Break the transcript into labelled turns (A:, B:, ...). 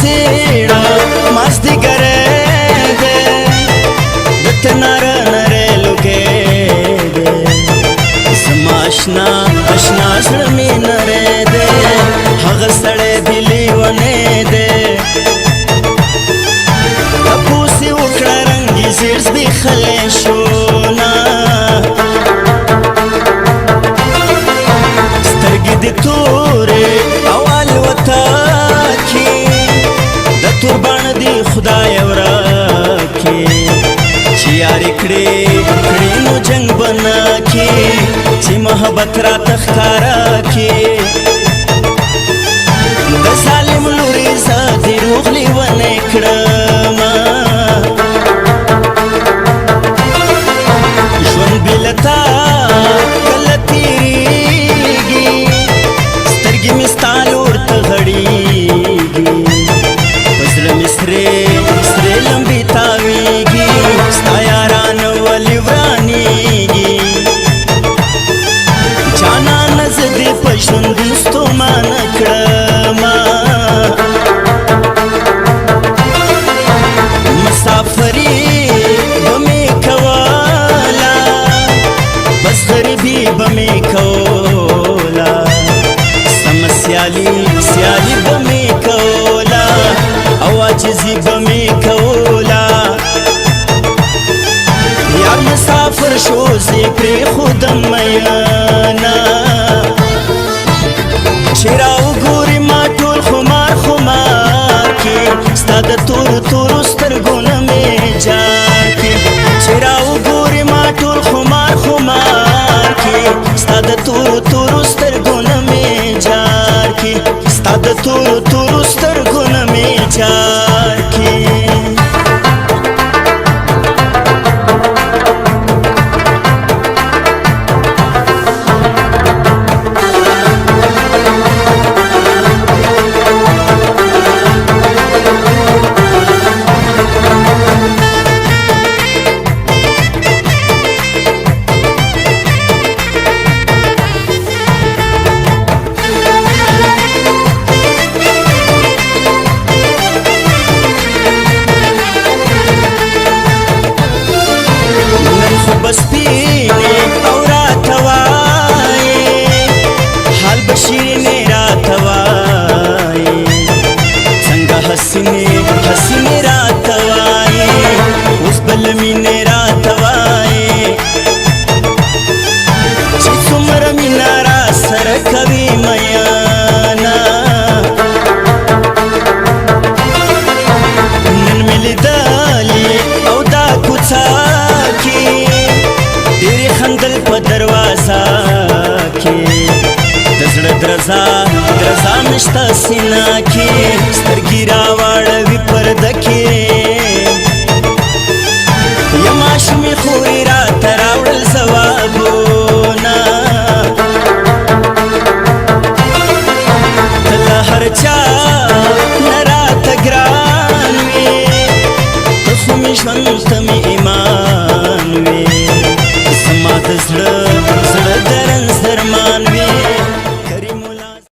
A: زیړه مست ګره ده دت نر نر لوګه ده زما آشنا آشنا سره مې نره ده هغه سړی دلی ونه ده تپوسې وکړه رنګي زیړ زبېښلی شو نه سترګې دې تورې او الوتکې د تور باڼه دې خدای ورکې چې یارې کړې نو جنګ به نه کې چې محبت راته ښکاره کې د ظالم لورې زه دې روغ لیونی کړمه ژوند بې له تا کله تېرېږي سترګې مې ستا لور ته غړېږي په زړه مې سرې سرې لمبې تاوېږي ستا یاران ولې ورانېږي جانانه زه دې په ژوندون ستومانه کړمه مسافري به مې کوله بس غریبي به مې کوله سمه سیالي سیالي به مې کوله او عاجزي به مې کوله یار مسافر شو زه پرېښودم میینه چې راوګورې ما ټول خمار خمار کې ستا د تورو تورو سترګو نه مې جار کې چې راوګورې ما ټول خمار خمار کې ستا د تورو تورو سترګو نه مې جار کې ستا د تورو تورو سترګو نه مې جار کې بس پینې او راته وایې حال به شیرینې راته وایې څنګه حسینې حسینې راته وایې اوس به له مینې راته وایې چې څومره مینه را سره کوي میانه نن مې لیدلې او دا کوڅه کې ډېرې خندل په دروازه کې د زړه درزا درزا مې شته سینه کې سترګې راواړوي پرده کې یا ماشومې خورې راته راوړل ځوابونه ته له هر چا نه راته ګران وې ته خو مې ژوند ته مې ایمان